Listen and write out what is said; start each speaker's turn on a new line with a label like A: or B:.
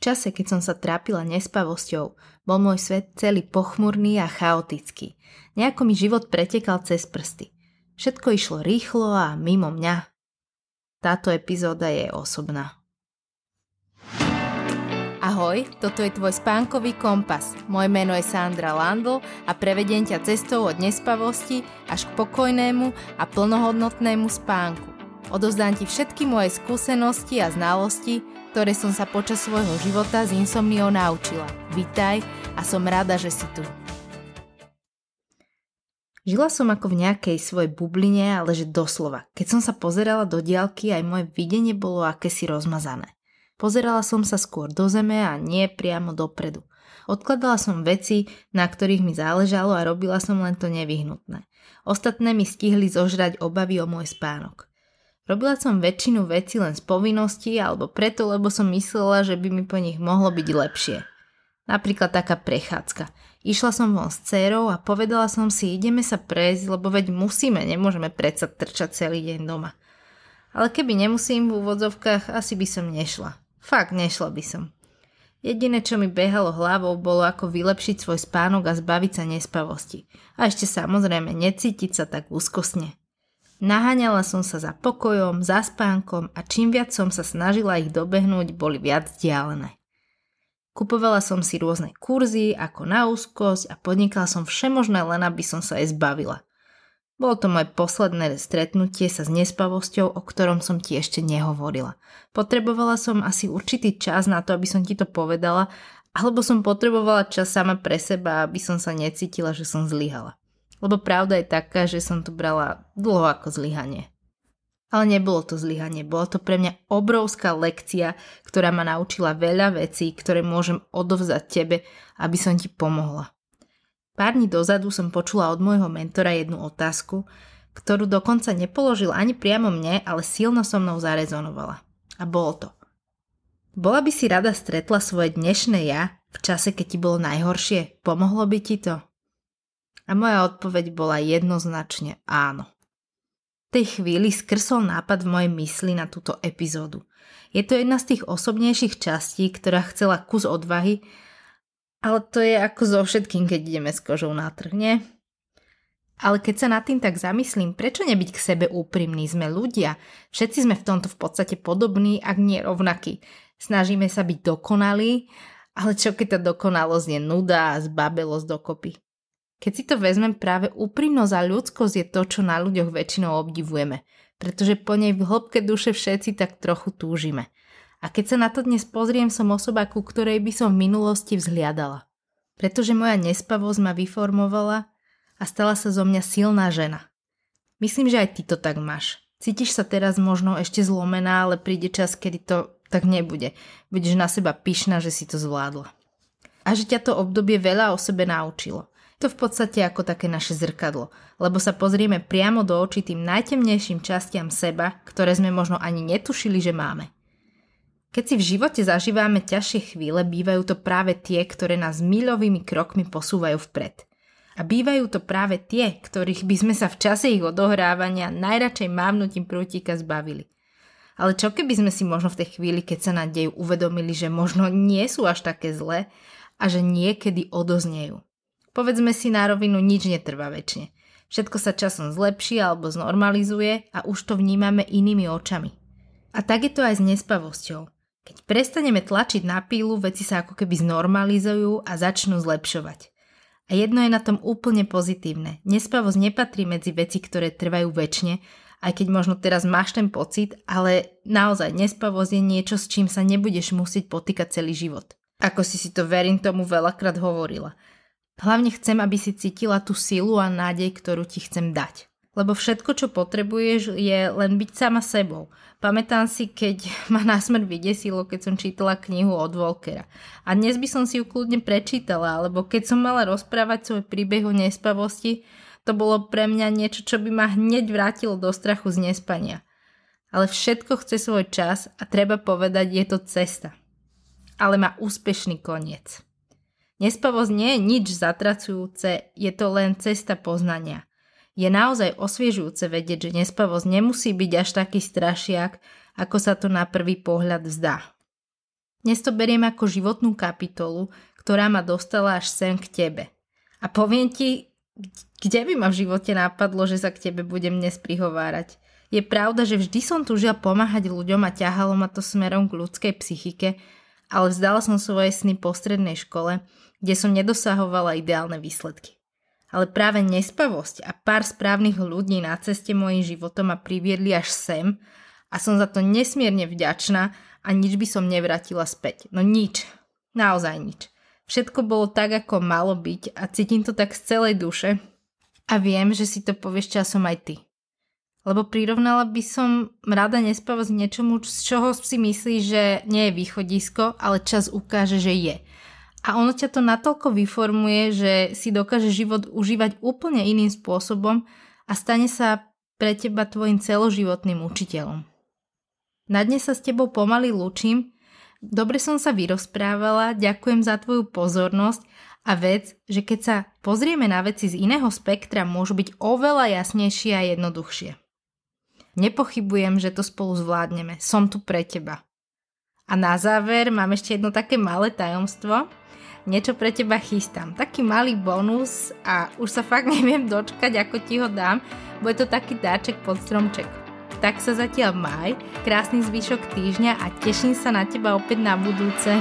A: čase, keď som sa trápila nespavosťou, bol môj svet celý pochmurný a chaotický. Nejako mi život pretekal cez prsty. Všetko išlo rýchlo a mimo mňa. Táto epizóda je osobná. Ahoj, toto je tvoj spánkový kompas. Moje meno je Sandra Landl a prevediem ťa cestou od nespavosti až k pokojnému a plnohodnotnému spánku. Odovzdám ti všetky moje skúsenosti a znalosti, ktoré som sa počas svojho života s insomniou naučila. Vitaj a som rada, že si tu. Žila som ako v nejakej svojej bubline, ale že doslova. Keď som sa pozerala do diaľky, aj moje videnie bolo akési rozmazané. Pozerala som sa skôr do zeme a nie priamo dopredu. Odkladala som veci, na ktorých mi záležalo a robila som len to nevyhnutné. Ostatné mi stihli zožrať obavy o môj spánok. Robila som väčšinu vecí len z povinnosti alebo preto, lebo som myslela, že by mi po nich mohlo byť lepšie. Napríklad taká prechádzka. Išla som von s dcérou a povedala som si, ideme sa prejsť, lebo veď nemôžeme predsa trčať celý deň doma. Ale keby nemusím v úvodzovkách, asi by som nešla. Fakt, nešla by som. Jediné, čo mi behalo hlavou, bolo ako vylepšiť svoj spánok a zbaviť sa nespavosti. A ešte samozrejme necítiť sa tak úzkostne. Naháňala som sa za pokojom, za spánkom a čím viac som sa snažila ich dobehnúť, boli viac vzdialené. Kupovala som si rôzne kurzy ako na úzkosť a podnikala som všemožné len, aby som sa jej zbavila. Bolo to moje posledné stretnutie sa s nespavosťou, o ktorom som ti ešte nehovorila. Potrebovala som asi určitý čas na to, aby som ti to povedala, alebo som potrebovala čas sama pre seba, aby som sa necítila, že som zlyhala. Lebo pravda je taká, že som to brala dlho ako zlyhanie. Ale nebolo to zlyhanie, bola to pre mňa obrovská lekcia, ktorá ma naučila veľa vecí, ktoré môžem odovzdať tebe, aby som ti pomohla. Pár dní dozadu som počula od môjho mentora jednu otázku, ktorú dokonca nepoložil ani priamo mne, ale silno so mnou zarezonovala. A bolo to: bola by si rada stretla svoje dnešné ja v čase, keď ti bolo najhoršie? Pomohlo by ti to? A moja odpoveď bola jednoznačne áno. V tej chvíli skrsol nápad v mojej mysli na túto epizódu. Je to jedna z tých osobnejších častí, ktorá chcela kus odvahy, ale to je ako so všetkým, keď ideme s kožou na trh, nie? Ale keď sa nad tým tak zamyslím, prečo nebyť k sebe úprimný? Sme ľudia, všetci sme v tomto v podstate podobní, ak nie rovnakí. Snažíme sa byť dokonalí, ale čo keď tá dokonalosť je nuda a zbabelosť dokopy? Keď si to vezmem, práve úprimnosť a ľudskosť je to, čo na ľuďoch väčšinou obdivujeme, pretože po nej v hĺbke duše všetci tak trochu túžime. A keď sa na to dnes pozriem, som osoba, ku ktorej by som v minulosti vzhliadala. Pretože moja nespavosť ma vyformovala a stala sa zo mňa silná žena. Myslím, že aj ty to tak máš. Cítiš sa teraz možno ešte zlomená, ale príde čas, kedy to tak nebude. Budeš na seba pyšná, že si to zvládla. A že ťa to obdobie veľa o sebe naučilo. To v podstate ako také naše zrkadlo, lebo sa pozrieme priamo do očí tým najtemnejším častiam seba, ktoré sme možno ani netušili, že máme. Keď si v živote zažívame ťažšie chvíle, bývajú to práve tie, ktoré nás miľovými krokmi posúvajú vpred. A bývajú to práve tie, ktorých by sme sa v čase ich odohrávania najradšej mávnutím prútika zbavili. Ale čo keby sme si možno v tej chvíli, keď sa nad dejú, uvedomili, že možno nie sú až také zlé a že niekedy odoznejú. Povedzme si na rovinu, nič netrvá večne. Všetko sa časom zlepší alebo znormalizuje a už to vnímame inými očami. A tak je to aj s nespavosťou. Keď prestaneme tlačiť na pílu, veci sa ako keby znormalizujú a začnú zlepšovať. A jedno je na tom úplne pozitívne. Nespavosť nepatrí medzi veci, ktoré trvajú večne, aj keď možno teraz máš ten pocit, ale naozaj nespavosť je niečo, s čím sa nebudeš musieť potýkať celý život. Ako si to, verím tomu, veľakrát hovorila. Hlavne chcem, aby si cítila tú silu a nádej, ktorú ti chcem dať. Lebo všetko, čo potrebuješ, je len byť sama sebou. Pamätám si, keď ma na smrť vydesilo, keď som čítala knihu od Walkera. A dnes by som si ju kľudne prečítala, alebo keď som mala rozprávať svoj príbeh o nespavosti, to bolo pre mňa niečo, čo by ma hneď vrátilo do strachu z nespania. Ale všetko chce svoj čas a treba povedať, je to cesta. Ale má úspešný koniec. Nespavosť nie je nič zatracujúce, je to len cesta poznania. Je naozaj osviežujúce vedieť, že nespavosť nemusí byť až taký strašiak, ako sa to na prvý pohľad zdá. Dnes to beriem ako životnú kapitolu, ktorá ma dostala až sem k tebe. A poviem ti, kde by ma v živote napadlo, že sa k tebe budem dnes prihovárať. Je pravda, že vždy som túžila pomáhať ľuďom a ťahalo ma to smerom k ľudskej psychike, ale vzdala som svoje sny po strednej škole, kde som nedosahovala ideálne výsledky. Ale práve nespavosť a pár správnych ľudí na ceste mojím životom ma priviedli až sem a som za to nesmierne vďačná a nič by som nevrátila späť. No nič. Naozaj nič. Všetko bolo tak, ako malo byť a cítim to tak z celej duše a viem, že si to povieš časom aj ty. Lebo prirovnala by som rada nespavosť niečomu, z čoho si myslíš, že nie je východisko, ale čas ukáže, že je. A ono ťa to natoľko vyformuje, že si dokáže život užívať úplne iným spôsobom a stane sa pre teba tvojim celoživotným učiteľom. Na dnes sa s tebou pomaly lúčim. Dobre som sa vyrozprávala, ďakujem za tvoju pozornosť a vec, že keď sa pozrieme na veci z iného spektra, môžu byť oveľa jasnejšie a jednoduchšie. Nepochybujem, že to spolu zvládneme. Som tu pre teba. A na záver mám ešte jedno také malé tajomstvo. Niečo pre teba chystám. Taký malý bonus a už sa fakt neviem dočkať, ako ti ho dám. Bude to taký dáček pod stromček. Tak sa zatiaľ maj, krásny zvyšok týždňa a teším sa na teba opäť na budúce.